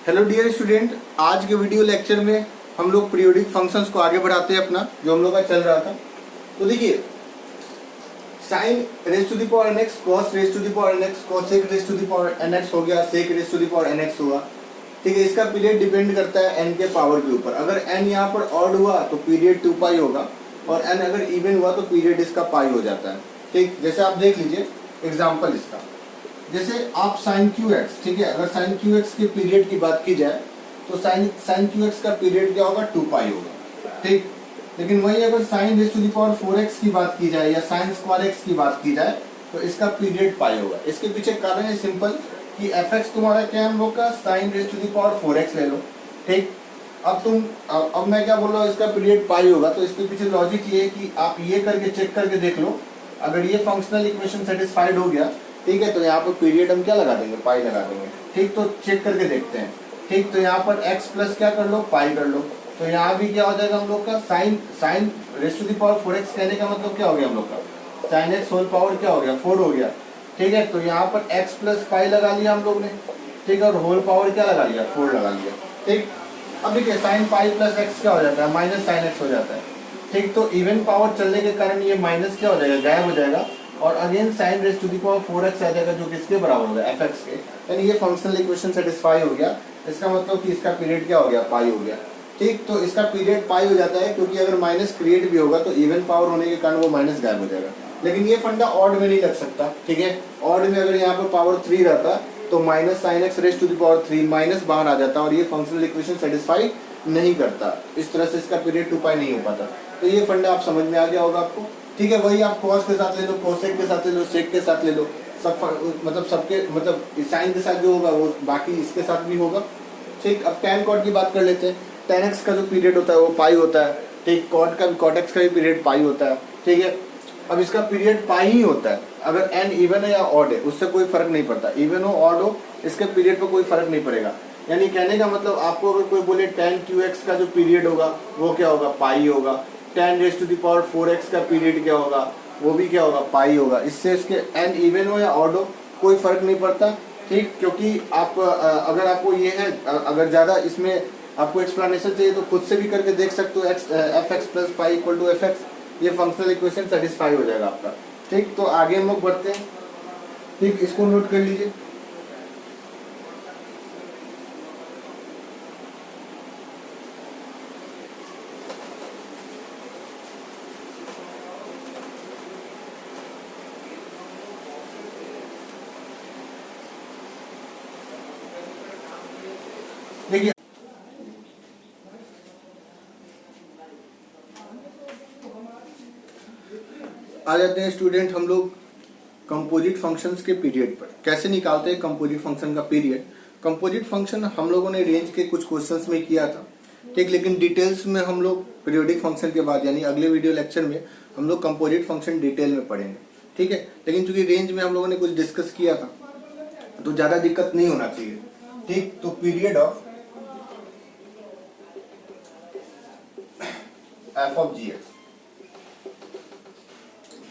Hello dear student, आज के video lecture में हम लोग पीरियोडिक फंक्शंस को आगे बढ़ाते हैं अपना जो हम लोग का चल रहा था। तो देखिए, sine raise to the power N X, cos raise to the power N X, cosec raise to the power N X हो गया, sec raise to the power N X हुआ। ठीक है, इसका पीरियड डिपेंड करता है एन के power के ऊपर। अगर एन यहाँ पर ऑड हुआ तो पीरियड 2 पाई होगा, और एन अगर इवन हुआ तो पीरियड इसका पाई हो जाता है। ठीक, जैसे आप देख लीजिए एग्जाम्पल इसका, जैसे आप साइन क्यू एक्स, ठीक है, अगर साइन क्यू एक्स के पीरियड की बात की जाए तो साइन क्यू एक्स का पीरियड क्या होगा, 2 पाई होगा। ठीक, लेकिन वही अगर sine raise to the power 4x की बात की जाए या साइन स्क्वायर एक्स की बात की जाए तो इसका पीरियड पाई होगा। इसके पीछे कारण है सिंपल कि fx तुम्हारा क्या है हम लोग का, sine raise to the power 4x ले लो। ठीक, अब मैं क्या बोल रहा हूँ, इसका पीरियड पाई होगा, तो इसके पीछे लॉजिक ये है कि आप ये करके चेक करके देख लो। अगर ये फंक्शनल इक्वेशन सेटिस्फाइड हो गया, ठीक है, तो यहाँ पर पीरियड हम क्या लगा देंगे, पाई लगा देंगे। ठीक, तो चेक करके देखते हैं। ठीक, तो यहाँ पर x प्लस क्या कर लो, पाई कर लो। तो यहाँ भी क्या हो जाएगा हम लोग का, sine raise to the power 4x कहने का मतलब क्या हो गया हम लोग का, साइन एक्स होल पावर क्या हो गया, 4 हो गया। ठीक है, तो यहाँ पर x प्लस पाई लगा लिया हम लोग ने। ठीक है, और होल पावर क्या लगा लिया, 4 लगा लिया। ठीक, अब देखिए साइन पाई प्लस एक्स क्या हो जाता है, माइनस साइन एक्स हो जाता है। ठीक, तो इवन पावर चलने के कारण ये माइनस क्या हो जाएगा, गायब हो जाएगा, और again sine raise to the power 4x आ जाएगा, जो किसके बराबर होगा, fx के। यानी ये फंक्शनल इक्वेशन सेटिस्फाई हो गया। इसका मतलब कि इसका पीरियड क्या हो गया, पाई हो गया। ठीक, तो इसका पीरियड पाई हो जाता है क्योंकि अगर माइनस क्रिएट भी होगा तो इवन पावर होने के कारण वो माइनस गायब हो जाएगा। लेकिन ये फंडा ऑड में नहीं लग सकता। ठीक है, ऑड में अगर यहाँ पर पावर 3 रहता तो minus sine x raise to the power 3 minus बाहर आ जाता और ये फंक्शनल इक्वेशन सेटिस्फाई नहीं करता। इस तरह से इसका पीरियड 2 पाई नहीं हो पाता। तो ये फंडा आप समझ में आ गया होगा आपको। ठीक है, वही आप कॉस के साथ ले लो, कोसेक के साथ ले लो, सेक के साथ ले लो, सब सबके मतलब साइन के साथ जो होगा वो बाकी इसके साथ भी होगा। ठीक, अब टैन कॉट की बात कर लेते हैं। टैन एक्स का जो पीरियड होता है वो पाई होता है। ठीक, कॉट एक्स का भी पीरियड पाई होता है। ठीक है, अब इसका पीरियड पाई ही होता है। अगर एन इवन है या ऑड है उससे कोई फर्क नहीं पड़ता, इवन हो ऑड हो इसके पीरियड पर कोई फर्क नहीं पड़ेगा। यानी कहने का मतलब आपको अगर कोई बोले टैन क्यू एक्स का जो पीरियड होगा वो क्या होगा, पाई होगा। Tan raise to the power 4x का पीरियड क्या होगा, वो भी क्या होगा, पाई होगा। इससे इसके एन इवन हो या ऑड हो कोई फर्क नहीं पड़ता। ठीक, क्योंकि आप अगर आपको ये है, अगर ज़्यादा इसमें आपको एक्सप्लेनेशन चाहिए तो खुद से भी करके देख सकते हो। F x plus pi equal to f x, ये फंक्शनल इक्वेशन सेटिस्फाई हो जाएगा आपका। ठीक, तो आगे हम लोग बढ़ते हैं। ठीक, इसको नोट कर लीजिए। देखिए, आ जाते हैं स्टूडेंट हम लोग कंपोजिट फंक्शंस के पीरियड पर। कैसे निकालते हैं कंपोजिट फंक्शन का पीरियड। कंपोजिट फंक्शन हम लोगों ने रेंज के कुछ क्वेश्चंस में किया था। ठीक, लेकिन डिटेल्स में हम लोग पीरियोडिक फंक्शन के बाद यानी अगले वीडियो लेक्चर में हम लोग कंपोजिट फंक्शन डिटेल में पढ़ेंगे। ठीक है, लेकिन चूंकि रेंज में हम लोगों ने कुछ डिस्कस किया था तो ज़्यादा दिक्कत नहीं होना चाहिए। ठीक, तो period of f of g x.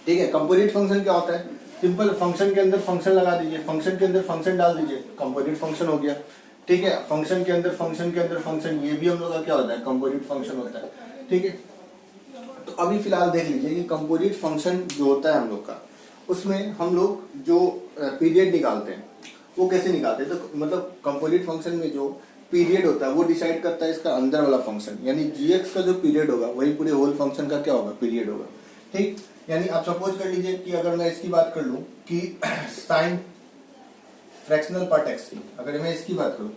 ठीक है, कंपोजिट फंक्शन क्या होता है, सिंपल फंक्शन के अंदर फंक्शन लगा दीजिए, फंक्शन के अंदर फंक्शन डाल दीजिए, कंपोजिट फंक्शन हो गया। ठीक है, फंक्शन के अंदर फंक्शन, ये भी हम लोग का क्या होता है, कंपोजिट फंक्शन होता है। ठीक है, तो अभी फिलहाल देख लीजिए कि कंपोजिट फंक्शन जो होता है हम लोग का, उसमें हम लोग जो पीरियड निकालते हैं वो कैसे निकालते हैं। तो मतलब कंपोजिट फंक्शन में जो पीरियड होता है वो डिसाइड करता है इसका अंदर वाला फंक्शन, यानी जीएक्स का जो पीरियड होगा वही पूरे होल फंक्शन का क्या होगा, पीरियड होगा। ठीक, यानी आप सपोज कर लीजिए कि अगर मैं इसकी बात कर लूं कि साइन फ्रैक्शनल पार्ट एक्स की, अगर मैं इसकी बात करूं,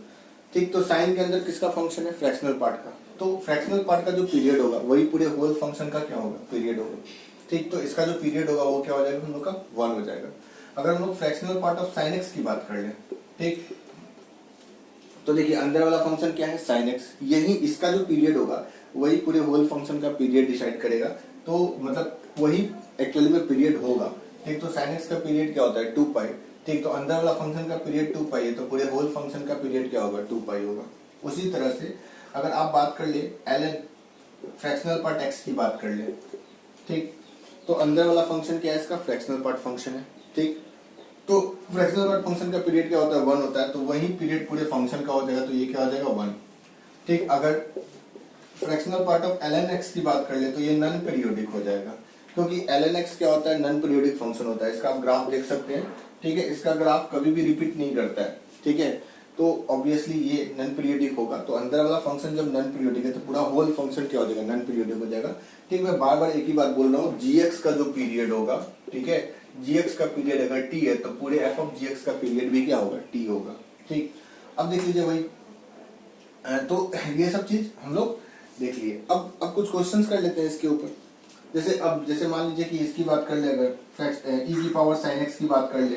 ठीक, तो साइन के अंदर किसका फंक्शन है, फ्रैक्शनल पार्ट का। तो फ्रैक्शनल पार्ट का जो पीरियड होगा वही पूरे होल फंक्शन का क्या होगा, पीरियड होगा। ठीक, तो इसका जो पीरियड होगा वो क्या हो जाएगा हम लोग का, 1 हो जाएगा। अगर हम लोग fractional part of sine x की बात कर लें, ठीक, तो देखिए अंदर वाला फंक्शन क्या है, साइन एक्स, यही इसका जो पीरियड होगा वही पूरे होल फंक्शन का पीरियड डिसाइड करेगा। तो मतलब वही एक्चुअली में पीरियड होगा। ठीक, तो साइन एक्स का पीरियड क्या होता है, 2 पाई। ठीक, तो अंदर वाला फंक्शन का पीरियड 2 पाई है, तो पूरे होल फंक्शन का पीरियड क्या होगा, 2 पाई होगा। उसी तरह से अगर आप बात कर ले ln फ्रैक्शनल पार्ट x की बात कर ले, ठीक, तो अंदर वाला फंक्शन क्या है इसका, फ्रैक्शनल पार्ट फंक्शन है। ठीक, तो फ्रैक्शनल पार्ट फंक्शन का पीरियड क्या होता है, 1 होता है, तो वही पीरियड पूरे फंक्शन का हो जाएगा, तो ये क्या हो जाएगा 1। ठीक, अगर fractional part of ln x की बात कर ले तो ये नॉन पीरियोडिक हो जाएगा, क्योंकि ln x क्या होता है, नॉन पीरियोडिक फंक्शन होता है। इसका आप ग्राफ देख सकते हैं, ठीक है, इसका ग्राफ कभी भी रिपीट नहीं करता है, ठीक है, तो ऑब्वियसली ये नॉन पीरियोडिक होगा। तो अंदर वाला फंक्शन जब नॉन पीरियोडिक है तो पूरा होल फंक्शन क्या हो जाएगा, नॉन पीरियोडिक हो जाएगा। ठीक, मैं बार बार एक ही बात बोल रहा हूँ, gx का जो पीरियड होगा, ठीक है, gx का पीरियड अगर t है तो पूरे f ऑफ gx का पीरियड भी क्या होगा, t होगा। ठीक, अब देख लीजिए भाई, तो ये सब चीज हम लोग देख लिए। अब कुछ क्वेश्चंस कर लेते हैं इसके ऊपर। जैसे मान लीजिए कि इसकी बात कर ले, अगर e की पावर sin x की बात कर ले,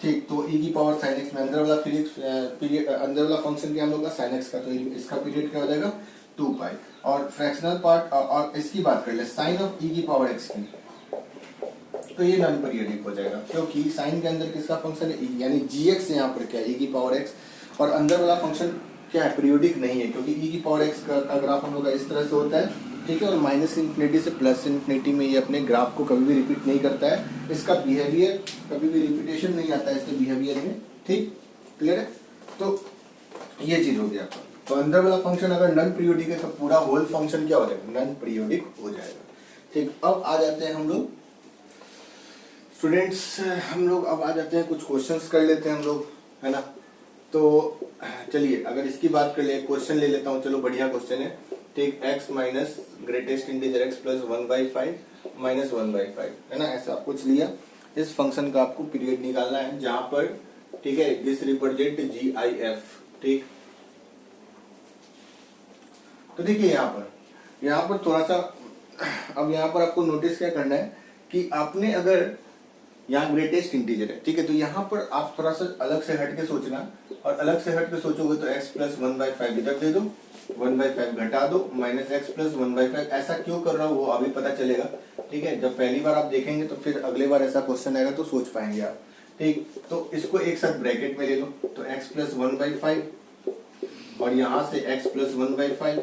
ठीक, तो e की पावर sin x में अंदर वाला पीरियड, अंदर वाला फंक्शन क्या हम लोग का sin x का, तो इसका पीरियड क्या हो जाएगा 2 पाई। और फ्रैक्शनल पार्ट और इसकी बात कर ले sin ऑफ e की पावर x की, तो ये नॉन पीरियोडिक हो जाएगा, क्योंकि sin के अंदर किसका फंक्शन है, यानी gx यहाँ पर क्या है, e की पावर x, और अंदर वाला फंक्शन क्या है, पीरियोडिक नहीं है, क्योंकि e की पावर x का ग्राफ हम लोग का इस तरह से होता है, ठीक है, और माइनस इन्फिनिटी से प्लस इन्फिनिटी में ये अपने ग्राफ को कभी भी रिपीट नहीं करता है, इसका बिहेवियर कभी भी रिपीटेशन नहीं आता है इसके बिहेवियर में। ठीक, क्लियर है, तो ये चीज हो गया। तो अंदर वाला फंक्शन अगर नॉन पीरियोडिक है तो पूरा होल फंक्शन क्या हो जाएगा, नॉन पीरियोडिक हो जाएगा। ठीक, अब आ जाते हैं हम लोग स्टूडेंट्स, हम लोग अब आ जाते हैं, कुछ क्वेश्चंस कर लेते हैं हम लोग, है ना। तो चलिए अगर इसकी बात कर ले, क्वेश्चन ले लेता हूँ, चलो बढ़िया क्वेश्चन है। ठीक, x minus greatest integer x plus 1/5 minus 1/5, है ना, ऐसा आप कुछ लिया। इस फंक्शन का आपको पीरियड निकालना है, जहां पर, ठीक है, दिस रिप्रेजेंट GIF। ठीक, तो देखिए यहाँ पर थोड़ा सा, अब यहाँ पर आपको नोटिस क्या करना है कि आपने अगर यहाँ ग्रेटेस्ट इंटीजर है, ठीक है, तो यहाँ पर आप थोड़ा सा अलग से हट के सोचना, और अलग से हट के सोचोगे तो x प्लस 1/5 इधर दे दो, 1/5 घटा दो, माइनस x प्लस 1/5। ऐसा क्यों कर रहा हूँ वो अभी पता चलेगा, ठीक है, जब पहली बार आप देखेंगे तो फिर अगले बार ऐसा क्वेश्चन आएगा तो सोच पाएंगे आप। ठीक, तो इसको एक साथ ब्रैकेट में ले लो, तो x प्लस 1/5 और यहाँ से x प्लस 1/5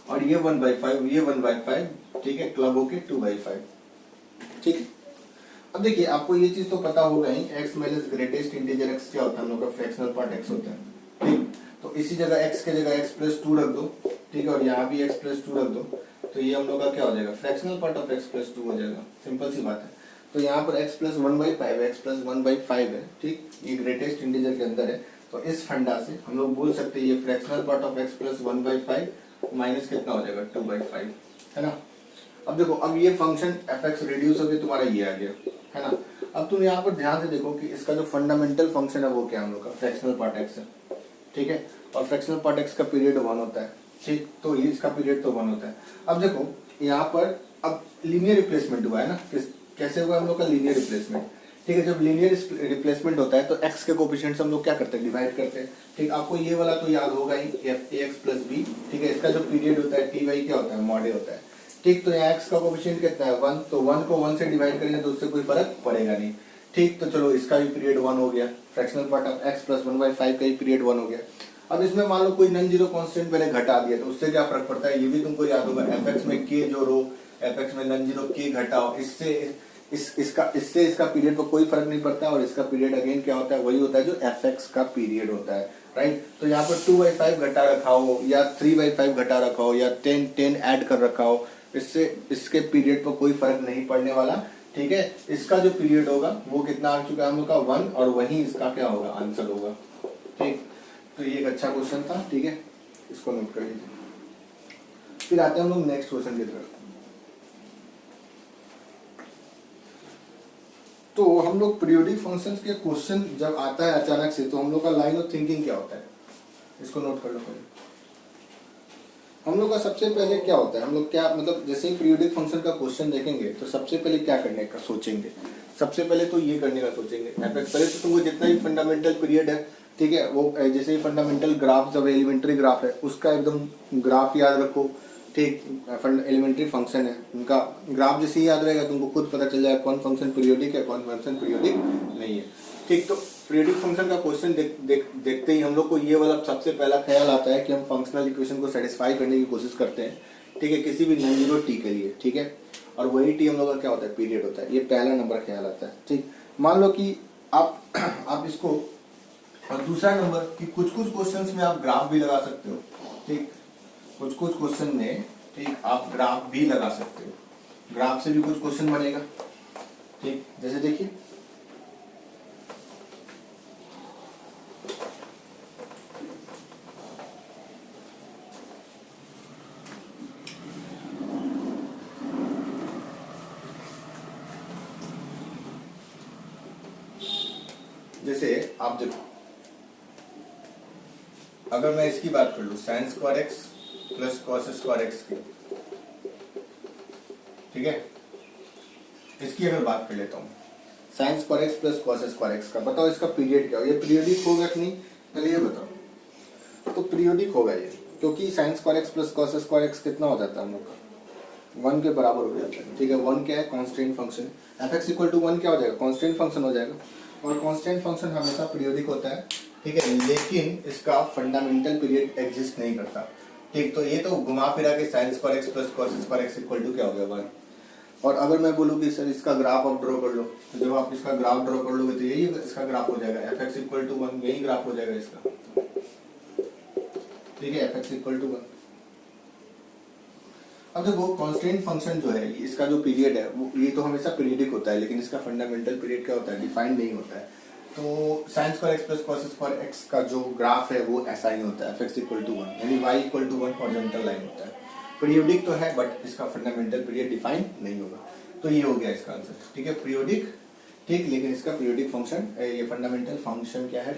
और ये 1/5, ठीक है, क्लब होके 2/5। ठीक है, अब देखिए आपको ये चीज तो पता होगा ही, x minus greatest integer x क्या होता है, हम लोग का फ्रैक्शनल पार्ट x होता है। ठीक, तो इसी जगह x के जगह x प्लस 2 रख दो, ठीक है, और यहाँ भी x प्लस 2 रख दो, तो ये हम लोग का क्या हो जाएगा, fractional part of x plus 2 हो जाएगा। सिंपल सी बात है। तो यहाँ पर x प्लस 1/5 x प्लस 1/5 है, ठीक, ये ग्रेटेस्ट इंटीजर के अंदर है, तो इस फंडा से हम लोग बोल सकते हैं ये fractional part of x plus 1/5 minus कितना हो जाएगा 2/5, है ना। अब देखो, अब ये फंक्शन fx रिड्यूस हो गया, तुम्हारा ये आ गया, है ना। अब तुम यहाँ पर ध्यान से देखो कि इसका जो फंडामेंटल फंक्शन है वो क्या हम लोग का फ्रैक्शनल पार्ट x है, ठीक है, और फ्रैक्शनल पार्ट x का पीरियड 1 होता है। ठीक, तो ये इसका पीरियड तो 1 होता है। अब देखो यहाँ पर अब लीनियर रिप्लेसमेंट हुआ है ना, कैसे हुआ हम लोग का लीनियर रिप्लेसमेंट। ठीक है, जब लीनियर रिप्लेसमेंट होता है तो x के कोएफिशिएंट हम लोग क्या करते हैं, डिवाइड करते हैं। ठीक, आपको ये वाला तो याद होगा ही, ax प्लस b, ठीक है, इसका जो पीरियड होता है ty क्या होता है, मॉड a होता है। ठीक, तो यहाँ x का कोएफिशिएंट कितना है 1, तो 1 को 1 से डिवाइड करेंगे तो उससे कोई फर्क पड़ेगा नहीं। ठीक, तो चलो इसका भी पीरियड 1 हो गया, fractional part of x plus 1/5 का ही पीरियड 1 हो गया। अब इसमें मान लो कोई नॉन जीरो कांस्टेंट मैंने घटा दिया, तो उससे क्या फर्क पड़ता है, ये भी तुमको याद होगा, fx में k जोड़ो, fx में नॉन जीरो k घटाओ, इससे इसका पीरियड पर कोई फर्क नहीं पड़ता, और इसका पीरियड अगेन क्या होता है, वही होता है जो fx का पीरियड होता है, राइट। तो यहाँ पर 2/5 घटा रखा हो या 3/5 घटा रखा हो या 10 ऐड कर रखा हो, इससे इसके पीरियड पर कोई फर्क नहीं पड़ने वाला। ठीक है, इसका जो पीरियड होगा वो कितना आ चुका है हम लोग का 1, और वही इसका क्या होगा, आंसर होगा। ठीक, तो ये एक अच्छा क्वेश्चन था, ठीक है, इसको नोट कर लीजिए। फिर आते हैं हम लोग नेक्स्ट क्वेश्चन की तरफ। तो हम लोग पीरियोडिक फंक्शंस के क्वेश्चन जब आता है अचानक से, तो हम लोग का लाइन ऑफ थिंकिंग क्या होता है, इसको नोट कर लो पहले। हम लोग का सबसे पहले क्या होता है, हम लोग क्या मतलब जैसे ही पीरियोडिक फंक्शन का क्वेश्चन देखेंगे तो सबसे पहले क्या करने का सोचेंगे, सबसे पहले तो ये करने का सोचेंगे, पहले तो तुमको जितना भी फंडामेंटल पीरियड है, ठीक है, वो जैसे ही फंडामेंटल ग्राफ जब एलिमेंट्री ग्राफ है उसका एकदम ग्राफ याद रखो। ठीक, एलिमेंट्री फंक्शन है उनका ग्राफ जैसे ही याद रहेगा तुमको खुद पता चल जाएगा कौन फंक्शन पीरियोडिक है, कौन फंक्शन पीरियोडिक नहीं है। ठीक, तो पीरियोडिक फंक्शन का क्वेश्चन देखते ही हम लोग को ये वाला सबसे पहला ख्याल आता है कि हम फंक्शनल इक्वेशन को सेटिस्फाई करने की कोशिश करते हैं, ठीक है, किसी भी नॉन जीरो टी के लिए, ठीक है, और वही टी हम लोग का क्या होता है, पीरियड होता है। ये पहला नंबर ख्याल आता है। ठीक, मान लो कि आप आप इसको, और दूसरा नंबर कि कुछ कुछ क्वेश्चंस में आप ग्राफ भी लगा सकते हो, ठीक, कुछ कुछ क्वेश्चन में, ठीक, आप ग्राफ भी लगा सकते हो, ग्राफ से भी कुछ क्वेश्चन बनेगा, ठीक। जैसे देखिए जैसे आप देखो, अगर मैं इसकी बात कर लूं sign square x plus cos square x की, ठीक है, इसकी अगर बात कर लेता हूं sign square x plus cos square x का, बताओ इसका पीरियड क्या हो, ये पीरियडिक होगा कि नहीं, पहले ये बताओ। तो पीरियडिक होगा ये, क्योंकि sign square x plus cos square x कितना हो जाता है हम लोग का, 1 के बराबर हो जाता है, ठीक है। 1 क्या है, constant function, f x equal to 1 क्या हो जाएगा, कांस्टेंट फंक्शन हो जाएगा, और कांस्टेंट फंक्शन हमेशा पीरियडिक होता है, ठीक है, लेकिन इसका फंडामेंटल पीरियड एग्जिस्ट नहीं करता, ठीक। तो ये तो घुमा फिरा के sine square x plus cos square x equal to क्या हो गया, 1। और अगर मैं बोलूँ कि सर इसका ग्राफ आप ड्रॉ कर लो, तो जब आप इसका ग्राफ ड्रॉ कर लोगे तो यही इसका ग्राफ हो जाएगा, एफ एक्स इक्वल टू 1, यही ग्राफ हो जाएगा इसका, ठीक है, एफ एक्स इक्वल टू 1। अब देखो कांस्टेंट फंक्शन जो है, इसका जो पीरियड है वो ये तो हमेशा पीरियडिक होता है, लेकिन इसका फंडामेंटल पीरियड क्या होता है, डिफाइंड नहीं होता है। तो sign square x plus cos square x का जो ग्राफ है वो ऐसा ही होता है, एफ एक्स इक्वल टू 1, यानी y equal to 1 horizontal line होता है, पीरियडिक तो है बट इसका फंडामेंटल पीरियड डिफाइन नहीं होगा। तो ये हो गया इसका आंसर, ठीक है, पीरियडिक, ठीक, लेकिन इसका पीरियडिक फंक्शन, ये फंडामेंटल फंक्शन क्या है,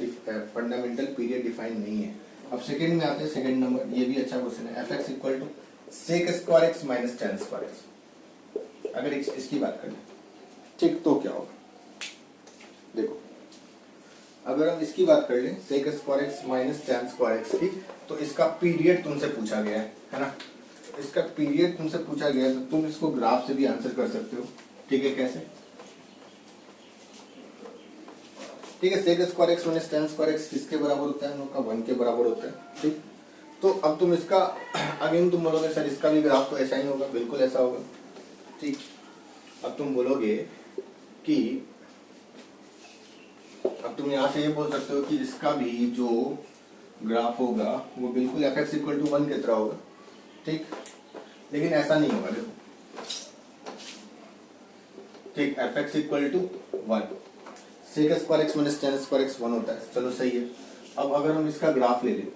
फंडामेंटल पीरियड डिफाइन नहीं है। अब सेकंड में आते हैं, सेकंड नंबर, ये भी अच्छा क्वेश्चन है, f x equal to sec square x minus tan square x, अगर इसकी बात करें, ठीक, तो क्या होगा, देखो अगर हम इसकी बात कर लें sec square x minus tan square x की, तो इसका पीरियड तुमसे पूछा गया है ना, इसका पीरियड तुमसे पूछा गया है, तो तुम इसको ग्राफ से भी आंसर कर सकते हो, ठीक है, कैसे, ठीक है, sec square x minus tan square x किसके बराबर होता है, हम लोग का 1 के बराबर होता है, ठीक। तो अब तुम इसका अगेन तुम बोलोगे सर इसका भी ग्राफ तो ऐसा ही होगा, बिल्कुल ऐसा होगा, ठीक। अब तुम बोलोगे कि, अब तुम यहाँ से ये बोल सकते हो कि इसका भी जो ग्राफ होगा वो बिल्कुल एफ एक्स इक्वल टू 1 की तरह होगा, ठीक, लेकिन ऐसा नहीं होगा, देखो, ठीक, f x equal to 1, sec square x minus tan square x 1 होता है, चलो सही है। अब अगर हम इसका ग्राफ ले लें,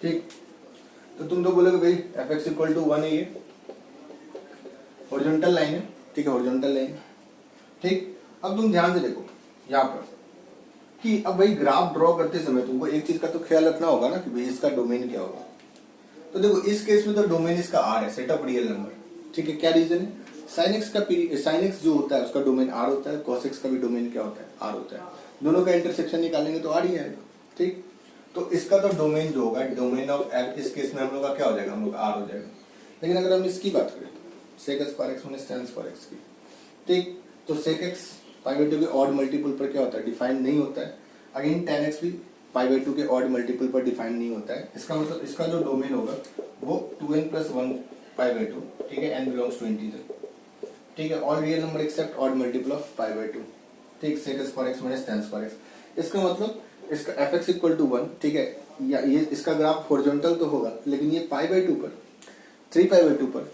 ठीक, तो तुम तो बोलोगे भाई एफ एक्स इक्वल टू 1 है, ये हॉरिजॉन्टल लाइन है, ठीक है, हॉरिजॉन्टल लाइन, ठीक। अब तुम ध्यान से देखो यहाँ पर कि अब भाई ग्राफ ड्रॉ करते समय तुमको एक चीज का तो ख्याल रखना होगा ना कि भाई इसका डोमेन क्या होगा। तो देखो इस केस में तो डोमेन इसका आर है, सेट ऑफ रियल नंबर, ठीक है, क्या रीजन है, साइन एक्स का साइन एक्स जो होता है उसका डोमेन आर होता है, कॉस एक्स का भी डोमेन क्या होता है, आर होता है, दोनों का इंटरसेक्शन निकालेंगे तो आर ही आएगा, ठीक। तो इसका तो डोमेन जो होगा, डोमेन ऑफ एफ, इस केस में हम लोग का क्या हो जाएगा, हम लोग आर हो जाएगा। लेकिन अगर हम इसकी बात करें sec square x minus tan square x की, ठीक, तो sec x pi by two के ऑड मल्टीपल पर क्या होता है, डिफाइन नहीं होता है, अगेन टेन एक्स भी पाई बाई टू के ऑड मल्टीपल पर डिफाइन नहीं होता है। इसका मतलब इसका जो डोमेन होगा वो 2n plus 1 pi by two, ठीक है, n बिलोंग्स टू इंटीजर, ठीक है, all real number except odd multiple of pi by two, ठीक, sec square x minus tan square X. इसका मतलब इसका एफ एक्स इक्वल टू 1, ठीक है, या ये इसका ग्राफ हॉरिजॉन्टल तो होगा, लेकिन ये पाई बाई टू पर, 3 पाई बाई टू पर,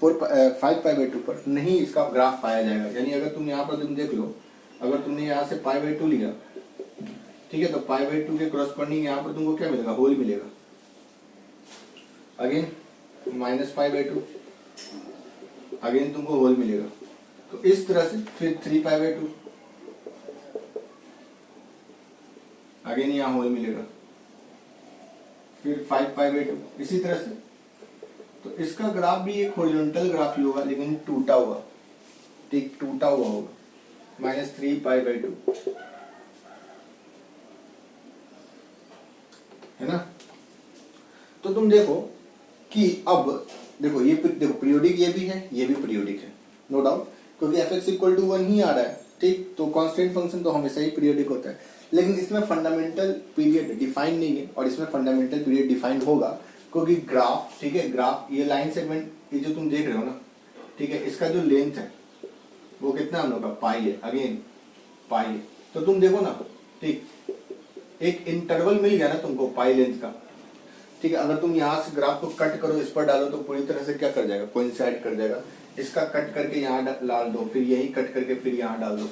5 पाई बाई टू पर नहीं इसका ग्राफ पाया जाएगा। यानी अगर तुम यहाँ पर तुम देख लो, अगर तुमने यहाँ से पाई बाई टू लिया, ठीक है, तो पाई बाई टू के क्रॉसपोंडिंग यहाँ पर तुमको क्या मिलेगा, होल मिलेगा, again minus pi by to, again तुमको होल मिलेगा। तो इस तरह से फिर 3 पाई बाई टू, अगेन यहाँ होल मिलेगा, फिर 5 पाई बाई टू, इसी तरह से। तो इसका ग्राफ भी एक हॉरिजॉन्टल ग्राफ ही होगा, लेकिन टूटा हुआ, ठीक, टूटा हुआ होगा, माइनस 3 पाई बाई टू, है ना। तो तुम देखो कि अब देखो ये देखो पीरियोडिक ये भी है, ये भी पीरियोडिक है, नो डाउट, क्योंकि एफ एक्स इक्वल टू 1 ही आ रहा है, ठीक। तो कांस्टेंट फंक्शन तो हमेशा ही पीरियोडिक होता है, लेकिन इसमें फंडामेंटल पीरियड डिफाइन नहीं है, और इसमें फंडामेंटल पीरियड डिफाइन होगा क्योंकि ग्राफ, ठीक है, ग्राफ ये लाइन सेगमेंट ये जो तुम देख रहे हो ना, ठीक है, इसका जो लेंथ है वो कितना हम लोग का पाई है, अगेन पाई है। तो तुम देखो ना, ठीक, एक इंटरवल मिल गया ना तुमको पाई लेंथ का, ठीक है। अगर तुम यहाँ से ग्राफ को कट करो, इस पर डालो तो पूरी तरह से क्या कर जाएगा, कोइंसाइड कर जाएगा। इसका कट करके यहाँ डाल दो, फिर यही कट करके फिर यहाँ डाल दो।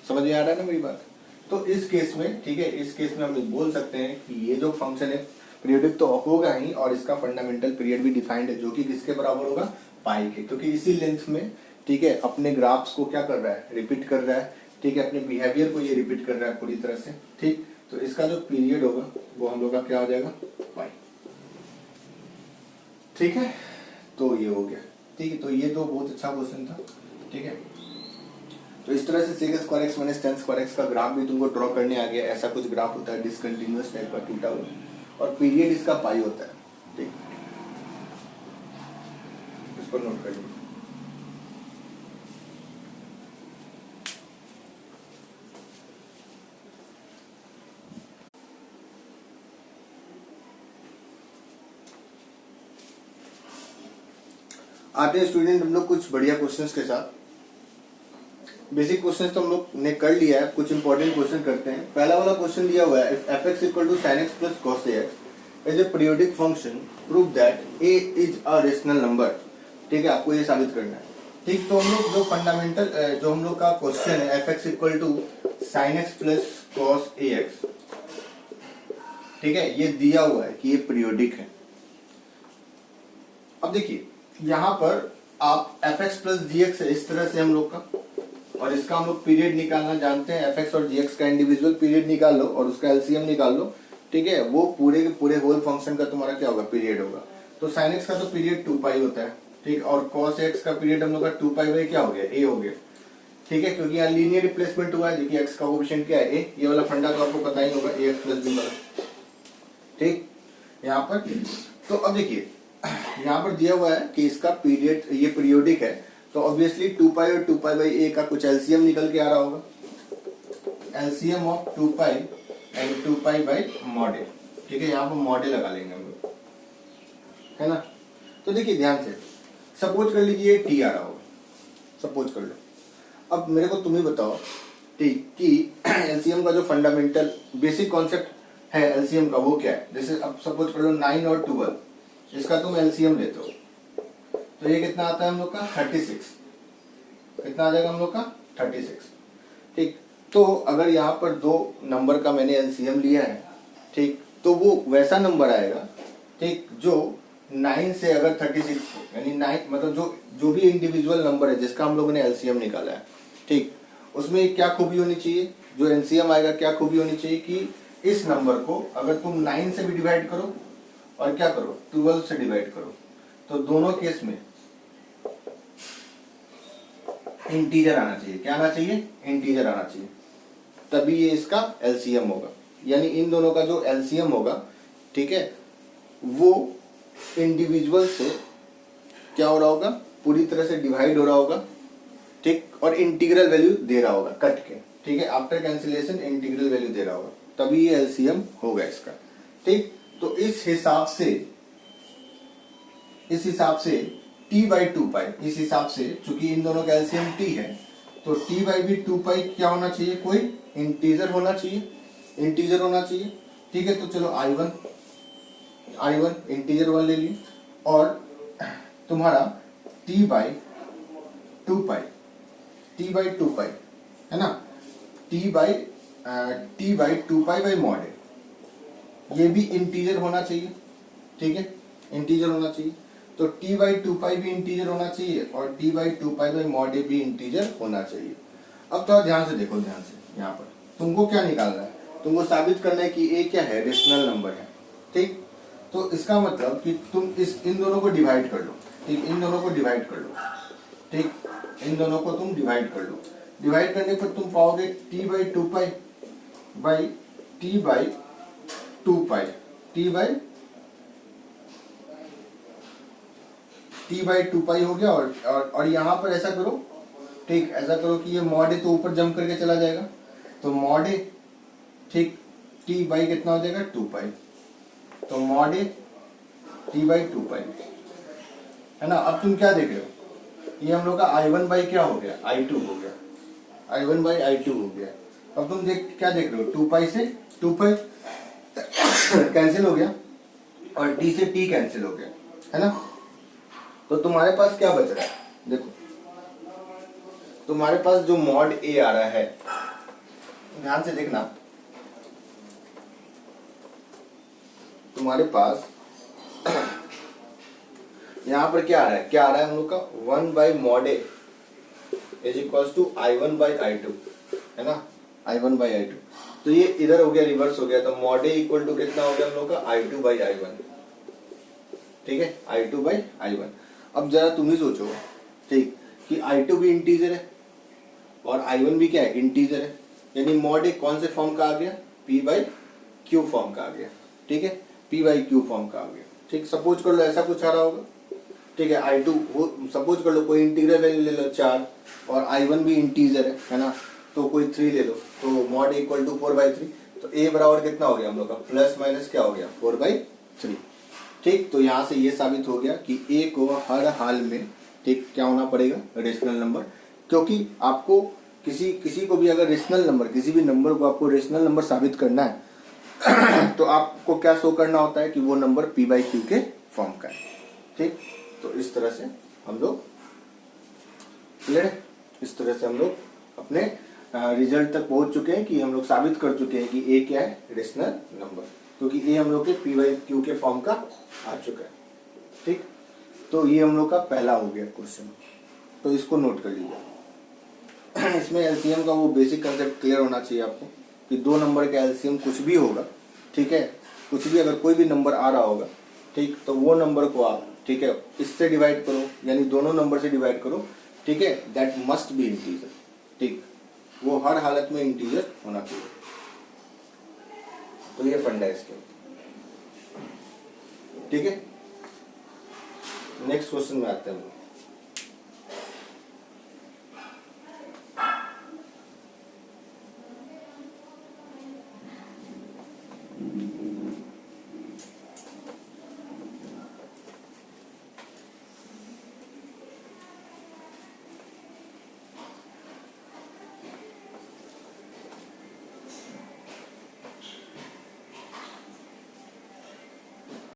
समझ में आ रहा है ना मेरी बात? तो इस केस में, ठीक है, इस केस में हम बोल सकते हैं कि ये जो फंक्शन है पीरियोडिक तो होगा ही, और इसका फंडामेंटल पीरियड भी डिफाइंड है, जो कि किसके बराबर होगा, पाई के। क्योंकि इसी लेंथ में, ठीक है, अपने ग्राफ्स को क्या कर रहा है, रिपीट कर रहा है, ठीक है, अपने बिहेवियर को ये रिपीट कर रहा है पूरी तरह से, ठीक। तो इसका जो पीरियड होगा वो हम लोग का क्या हो जाएगा, पाई, ठीक है। तो ये हो गया, ठीक है। तो ये तो बहुत अच्छा क्वेश्चन था, ठीक है। तो इस तरह से sec square x minus tan square x का ग्राफ भी तुमको ड्रॉ करने आ गया। ऐसा कुछ ग्राफ होता है डिसकंटिन्यूअस टाइप का टूटा हुआ, और पीरियड इसका पाई होता है, ठीक। इसको नोट कर लीजिए। आते हैं स्टूडेंट हम लोग कुछ बढ़िया क्वेश्चंस के साथ। बेसिक क्वेश्चंस तो हम लोग ने कर लिया है, कुछ इंपॉर्टेंट क्वेश्चन करते हैं। पहला वाला क्वेश्चन दिया हुआ है, if fx equal to sin x plus cos ax is a periodic function, prove that a is a rational number. ठीक है, आपको ये साबित करना है, ठीक। तो हम लोग जो फंडामेंटल जो हम लोग का क्वेश्चन है, fx equal to sin x plus cos ax, ठीक है, ये दिया हुआ है कि ये पीरियोडिक है। अब देखिए यहाँ पर आप fx प्लस gx है, इस तरह से हम लोग का, और इसका हम लोग पीरियड निकालना जानते हैं। fx और gx का इंडिविजुअल पीरियड निकाल लो और उसका एलसीएम निकाल लो, ठीक है। वो पूरे के पूरे होल फंक्शन का तुम्हारा क्या होगा, पीरियड होगा। तो sin x का तो पीरियड 2 पाई होता है, ठीक। और cos x का पीरियड हम लोग का 2 पाई बाई क्या हो गया, a हो गया, ठीक है। क्योंकि यहाँ लीनियर रिप्लेसमेंट हुआ है, देखिए x का कोएफिशिएंट क्या है, a। ये वाला फंडा तो आपको पता ही होगा, ax प्लस b वाला, ठीक। यहाँ पर तो अब देखिए यहाँ पर दिया हुआ है कि इसका पीरियड ये पीरियोडिक है, तो ऑब्वियसली 2 पाई और 2 पाई बाई a का कुछ एलसीएम निकल के आ रहा होगा। LCM of 2 pi and 2 pi by mod a, ठीक है। यहाँ पर मॉड a लगा लेंगे हम लोग, है ना। तो देखिए ध्यान से, सपोज कर लीजिए t आ रहा होगा, सपोज कर लो। अब मेरे को तुम ही बताओ, ठीक, कि एलसीएम का जो फंडामेंटल बेसिक कॉन्सेप्ट है एलसीएम का वो क्या है। जैसे अब सपोज कर लो 9 और 12, इसका तुम एलसीएम लेते हो तो ये कितना आता है हम लोग का 36। कितना आ जाएगा हम लोग का 36, ठीक। तो अगर यहाँ पर दो नंबर का मैंने एलसीएम लिया है, ठीक, तो वो वैसा नंबर आएगा, ठीक, जो 9 से अगर 36 यानी 9 मतलब जो भी इंडिविजुअल नंबर है जिसका हम लोगों ने एलसीएम निकाला है, ठीक, उसमें क्या खूबी होनी चाहिए, जो एलसीएम आएगा क्या खूबी होनी चाहिए कि इस नंबर को अगर तुम 9 से भी डिवाइड करो और क्या करो 12 से डिवाइड करो, तो दोनों केस में इंटीजर आना चाहिए। क्या आना चाहिए, इंटीजर आना चाहिए, तभी ये इसका एलसीएम होगा। यानी इन दोनों का जो एलसीएम होगा, ठीक है, वो इंडिविजुअल से क्या हो रहा होगा, पूरी तरह से डिवाइड हो रहा होगा, ठीक, और इंटीग्रल वैल्यू दे रहा होगा कट के, ठीक है। आफ्टर कैंसिलेशन इंटीग्रल वैल्यू दे रहा होगा, तभी ये एलसीएम होगा इसका, ठीक। तो इस हिसाब से t बाई 2 पाई, इस हिसाब से चूंकि इन दोनों का एलसीएम t है, तो t बाई भी 2 पाई क्या होना चाहिए, कोई इंटीजर होना चाहिए, इंटीजर होना चाहिए, ठीक है। तो चलो i1 इंटीजर 1 ले ली, और तुम्हारा t बाई 2 पाई है ना, t by 2 pi by mod है, ये भी इंटीजर होना चाहिए, ठीक है, इंटीजर होना चाहिए। तो t बाई 2 पाई भी इंटीजर होना चाहिए और t by 2 pi by mod a भी इंटीजर होना चाहिए। अब थोड़ा ध्यान से देखो, ध्यान से, यहाँ पर तुमको क्या निकालना है, तुमको साबित करना है कि a क्या है, रेशनल नंबर है, ठीक। तो इसका मतलब कि तुम इन दोनों को डिवाइड कर लो, ठीक, इन दोनों को डिवाइड कर लो, ठीक, इन दोनों को तुम डिवाइड कर लो। डिवाइड करने पर तुम पाओगे t by 2 pi by t by 2 pi, t by 2 पाई हो गया। और यहाँ पर ऐसा करो, ठीक, ऐसा करो कि ये मॉड ए तो ऊपर जंप करके चला जाएगा, तो मॉड ए, ठीक, t बाई कितना हो जाएगा 2 पाई, तो मॉड ए t/2 है ना। अब तुम क्या देख रहे हो, ये हम लोग का I1 बाई क्या हो गया, I2 हो गया, I1 बाई I2 हो गया। अब तुम क्या देख रहे हो, 2 से 2 कैंसिल हो गया और t से t कैंसिल हो गया, है ना। तो तुम्हारे पास क्या बच रहा है, देखो तुम्हारे पास जो मॉड a आ रहा है, ध्यान से देखना, तुम्हारे पास यहाँ पर क्या आ रहा है, क्या आ रहा है हम लोग का 1 by mod a is equal to I1 by I2, है ना, I1 बाई I2। तो ये इधर हो गया, रिवर्स हो गया, तो मॉड ए इक्वल टू कितना हो गया हम लोग का I2 बाई I1, ठीक है, I2 बाई I1। अब जरा तुम ही सोचो, ठीक, कि I2 भी इंटीजर है और I1 भी क्या है, इंटीजर है, यानी मॉड ए कौन से फॉर्म का आ गया, P बाई Q फॉर्म का आ गया, ठीक है, P बाई Q फॉर्म का आ गया, ठीक। सपोज कर लो ऐसा कुछ आ रहा होगा, ठीक है, I2 सपोज कर लो कोई इंटीग्रल वैल्यू ले लो 4 और I1 भी इंटीजर है ना, तो कोई 3 ले लो, तो मॉड इक्वल टू 4/3, तो A बराबर कितना हो गया हम लोग का, प्लस माइनस क्या हो गया 4/3, ठीक। तो यहाँ से ये साबित हो गया कि A को हर हाल में, ठीक, क्या होना पड़ेगा, रेशनल नंबर, क्योंकि आपको किसी को भी अगर रेशनल नंबर, किसी भी नंबर को आपको रेशनल नंबर साबित करना है तो आपको क्या शो करना होता है कि वो नंबर P/Q के फॉर्म का है, ठीक। तो इस तरह से हम लोग क्लियर है, इस तरह से हम लोग अपने रिजल्ट तक पहुंच चुके हैं कि हम लोग साबित कर चुके हैं कि A क्या है, रेशनल नंबर, क्योंकि A हम लोग के P/Q के फॉर्म का आ चुका है, ठीक। तो ये हम लोग का पहला हो गया क्वेश्चन, तो इसको नोट कर लीजिए। इसमें एलसीएम का वो बेसिक कंसेप्ट क्लियर होना चाहिए आपको कि दो नंबर का एलसीएम कुछ भी होगा, ठीक है, कुछ भी अगर कोई भी नंबर आ रहा होगा, ठीक, तो वो नंबर को आप, ठीक है, इससे डिवाइड करो, यानी दोनों नंबर से डिवाइड करो, ठीक है, दैट मस्ट बी इंटीजर, ठीक, वो हर हालत में इंटीजर होना चाहिए। तो ये फंडा है इसके, ठीक है। नेक्स्ट क्वेश्चन में आते हैं।